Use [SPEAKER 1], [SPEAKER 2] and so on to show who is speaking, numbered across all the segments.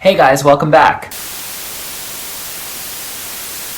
[SPEAKER 1] Hey guys, welcome back.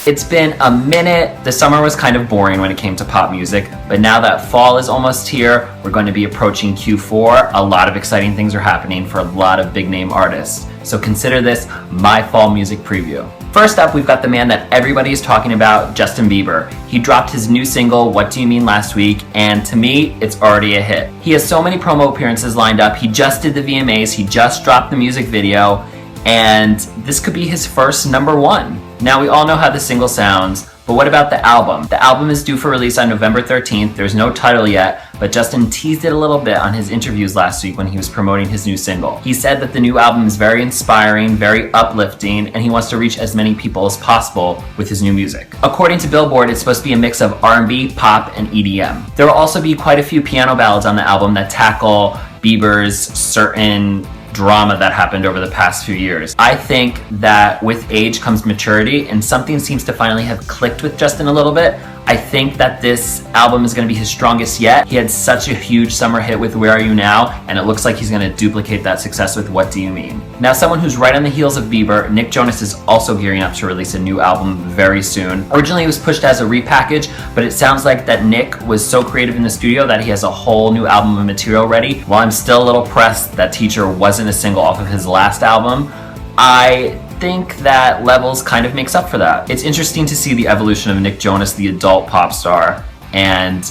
[SPEAKER 1] It's been a minute. The summer was kind of boring when it came to pop music, but now that fall is almost here, we're going to be approaching Q4. A lot of exciting things are happening for a lot of big name artists. So consider this my fall music preview. First up, we've got the man that everybody is talking about, Justin Bieber. He dropped his new single, What Do You Mean, last week, and to me, it's already a hit. He has so many promo appearances lined up. He just did the VMAs, he just dropped the music video, and this could be his first #1. Now, we all know how the single sounds, but what about the album? The album is due for release on November 13th. There's no title yet, but Justin teased it a little bit on his interviews last week when he was promoting his new single. He said that the new album is very inspiring, very uplifting, and he wants to reach as many people as possible with his new music. According to Billboard, it's supposed to be a mix of R&B, pop, and EDM. There will also be quite a few piano ballads on the album that tackle Bieber's certain drama that happened over the past few years. I think that with age comes maturity, and something seems to finally have clicked with Justin a little bit. I think that this album is going to be his strongest yet. He had such a huge summer hit with Where Are You Now, and it looks like he's going to duplicate that success with What Do You Mean. Now, someone who's right on the heels of Bieber, Nick Jonas, is also gearing up to release a new album very soon. Originally, it was pushed as a repackage, but it sounds like that Nick was so creative in the studio that he has a whole new album of material ready. While I'm still a little pressed that Teacher wasn't a single off of his last album, I think that Levels kind of makes up for that. It's interesting to see the evolution of Nick Jonas, the adult pop star, and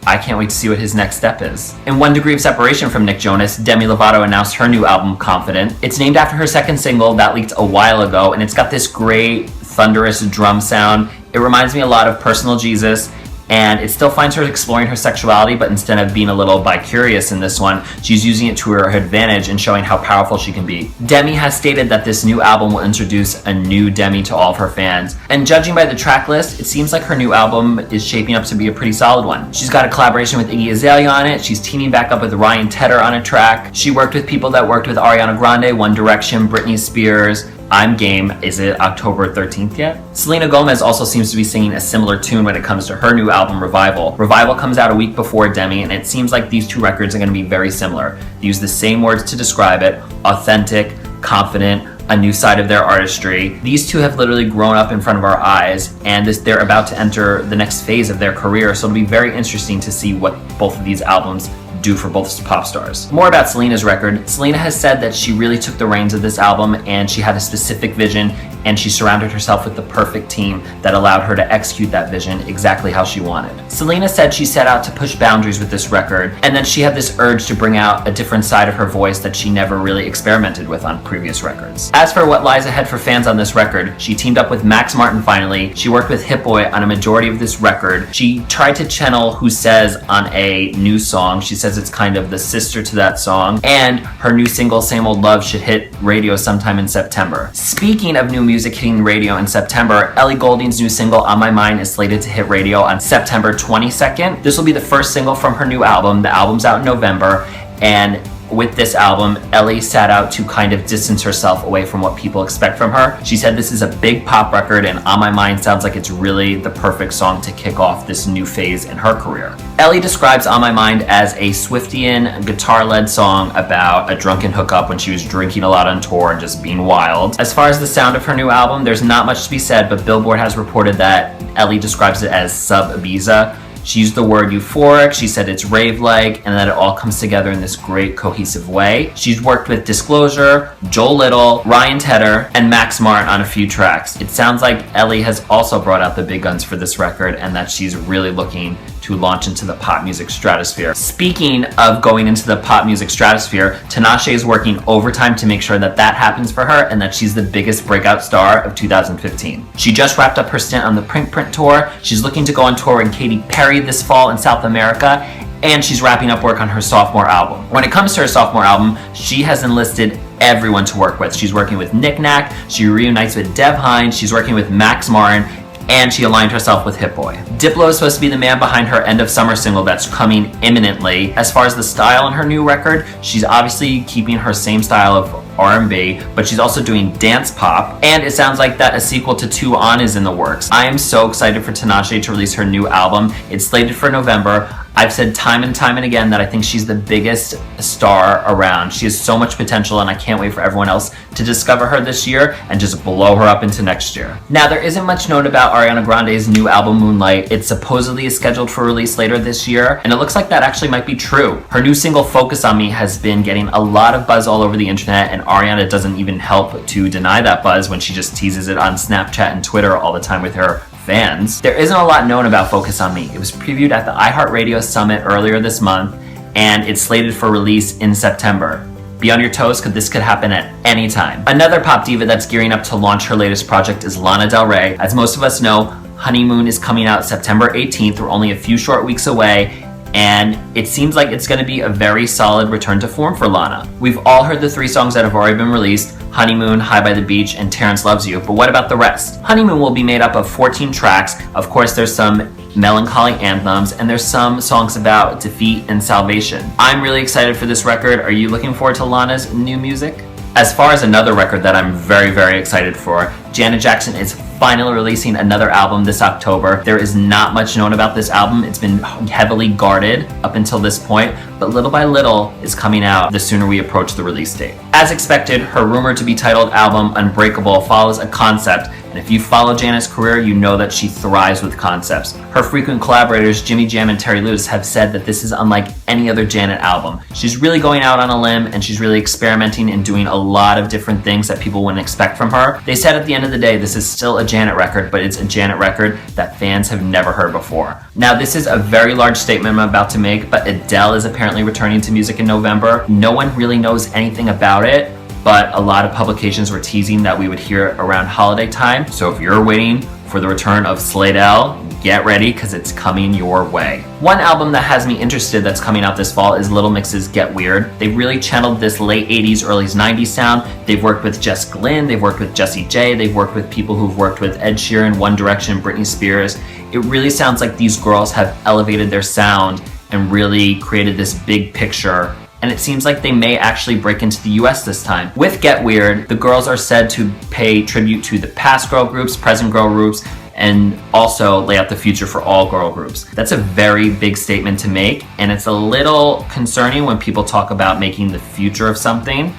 [SPEAKER 1] I can't wait to see what his next step is. In one degree of separation from Nick Jonas, Demi Lovato announced her new album, Confident. It's named after her second single that leaked a while ago, and it's got this great thunderous drum sound. It reminds me a lot of Personal Jesus, and it still finds her exploring her sexuality, but instead of being a little bi-curious in this one, she's using it to her advantage and showing how powerful she can be. Demi has stated that this new album will introduce a new Demi to all of her fans, and judging by the track list, it seems like her new album is shaping up to be a pretty solid one. She's got a collaboration with Iggy Azalea on it, she's teaming back up with Ryan Tedder on a track, she worked with people that worked with Ariana Grande, One Direction, Britney Spears. I'm game. Is it October 13th yet? Selena Gomez also seems to be singing a similar tune when it comes to her new album, Revival. Revival comes out a week before Demi, and it seems like these two records are going to be very similar. They use the same words to describe it: authentic, confident, a new side of their artistry. These two have literally grown up in front of our eyes, and they're about to enter the next phase of their career, so it'll be very interesting to see what both of these albums do for both pop stars. More about Selena's record. Selena has said that she really took the reins of this album, and she had a specific vision, and she surrounded herself with the perfect team that allowed her to execute that vision exactly how she wanted. Selena said she set out to push boundaries with this record, and that she had this urge to bring out a different side of her voice that she never really experimented with on previous records. As for what lies ahead for fans on this record, she teamed up with Max Martin finally. She worked with Hit Boy on a majority of this record. She tried to channel Who Says on a new song. She says it's kind of the sister to that song, and her new single, Same Old Love, should hit radio sometime in September. Speaking of new music hitting radio in September, Ellie Goulding's new single, On My Mind, is slated to hit radio on September 22nd. This will be the first single from her new album. The album's out in November, and with this album, Ellie set out to kind of distance herself away from what people expect from her. She said this is a big pop record, and On My Mind sounds like it's really the perfect song to kick off this new phase in her career. Ellie describes On My Mind as a Swiftian, guitar-led song about a drunken hookup when she was drinking a lot on tour and just being wild. As far as the sound of her new album, there's not much to be said, but Billboard has reported that Ellie describes it as sub-Ibiza. She used the word euphoric, she said it's rave-like, and that it all comes together in this great cohesive way. She's worked with Disclosure, Joel Little, Ryan Tedder, and Max Martin on a few tracks. It sounds like Ellie has also brought out the big guns for this record, and that she's really looking to launch into the pop music stratosphere. Speaking of going into the pop music stratosphere, Tinashe is working overtime to make sure that that happens for her and that she's the biggest breakout star of 2015. She just wrapped up her stint on the Print tour. She's looking to go on tour with Katy Perry this fall in South America, and she's wrapping up work on her sophomore album. When it comes to her sophomore album, she has enlisted everyone to work with. She's working with Nick Nack, she reunites with Dev Hynes, she's working with Max Martin, and she aligned herself with Hit Boy. Diplo is supposed to be the man behind her end of summer single that's coming imminently. As far as the style on her new record, she's obviously keeping her same style of R&B, but she's also doing dance pop, and it sounds like that a sequel to 2 On is in the works. I am so excited for Tinashe to release her new album. It's slated for November. I've said time and time and again that I think she's the biggest star around. She has so much potential, and I can't wait for everyone else to discover her this year and just blow her up into next year. Now, there isn't much known about Ariana Grande's new album, Moonlight. It supposedly is scheduled for release later this year, and it looks like that actually might be true. Her new single, Focus on Me, has been getting a lot of buzz all over the internet, and Ariana doesn't even help to deny that buzz when she just teases it on Snapchat and Twitter all the time with her fans. There isn't a lot known about Focus on Me. It was previewed at the iHeartRadio Summit earlier this month, and it's slated for release in September. Be on your toes, because this could happen at any time. Another pop diva that's gearing up to launch her latest project is Lana Del Rey. As most of us know, Honeymoon is coming out September 18th. We're only a few short weeks away, and it seems like it's going to be a very solid return to form for Lana. We've all heard the 3 songs that have already been released: Honeymoon, High by the Beach, and Terrence Loves You, but what about the rest? Honeymoon will be made up of 14 tracks. Of course, there's some melancholy anthems, and there's some songs about defeat and salvation. I'm really excited for this record. Are you looking forward to Lana's new music? As far as another record that I'm very, very excited for, Janet Jackson is finally releasing another album this October. There is not much known about this album. It's been heavily guarded up until this point, but little by little it's coming out the sooner we approach the release date. As expected, her rumored to be titled album, Unbreakable, follows a concept, and if you follow Janet's career, you know that she thrives with concepts. Her frequent collaborators, Jimmy Jam and Terry Lewis, have said that this is unlike any other Janet album. She's really going out on a limb, and she's really experimenting and doing a lot of different things that people wouldn't expect from her. They said at the end of the day, this is still a Janet record, but it's a Janet record that fans have never heard before. Now, this is a very large statement I'm about to make, but Adele is apparently returning to music in November. No one really knows anything about it, but a lot of publications were teasing that we would hear it around holiday time. So if you're waiting for the return of Slade-L, get ready, because it's coming your way. One album that has me interested that's coming out this fall is Little Mix's Get Weird. They've really channeled this late 80s, early 90s sound. They've worked with Jess Glynn, they've worked with Jessie J, they've worked with people who've worked with Ed Sheeran, One Direction, Britney Spears. It really sounds like these girls have elevated their sound and really created this big picture, and it seems like they may actually break into the US this time. With Get Weird, the girls are said to pay tribute to the past girl groups, present girl groups, and also lay out the future for all girl groups. That's a very big statement to make, and it's a little concerning when people talk about making the future of something.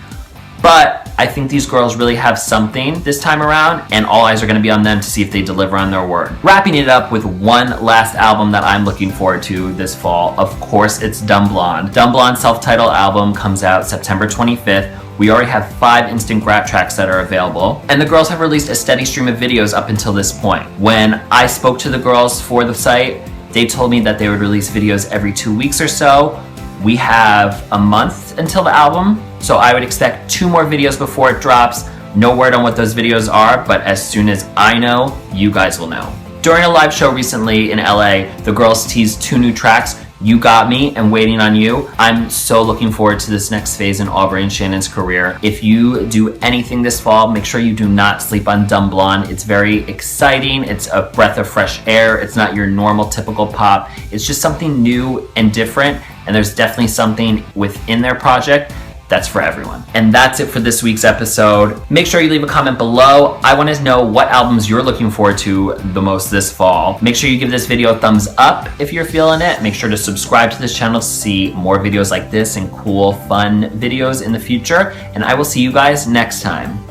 [SPEAKER 1] But I think these girls really have something this time around, and all eyes are going to be on them to see if they deliver on their word. Wrapping it up with one last album that I'm looking forward to this fall, of course, it's Dumblonde. Dumblonde's self-titled album comes out September 25th. We already have 5 instant grab tracks that are available, and the girls have released a steady stream of videos up until this point. When I spoke to the girls for the site, they told me that they would release videos every 2 weeks or so. We have a month until the album, so I would expect 2 more videos before it drops. No word on what those videos are, but as soon as I know, you guys will know. During a live show recently in LA, the girls teased 2 new tracks, You Got Me and Waiting on You. I'm so looking forward to this next phase in Aubrey and Shannon's career. If you do anything this fall, make sure you do not sleep on Dumblonde. It's very exciting. It's a breath of fresh air. It's not your normal typical pop. It's just something new and different, and there's definitely something within their project that's for everyone. And that's it for this week's episode. Make sure you leave a comment below. I want to know what albums you're looking forward to the most this fall. Make sure you give this video a thumbs up if you're feeling it. Make sure to subscribe to this channel to see more videos like this and cool, fun videos in the future. And I will see you guys next time.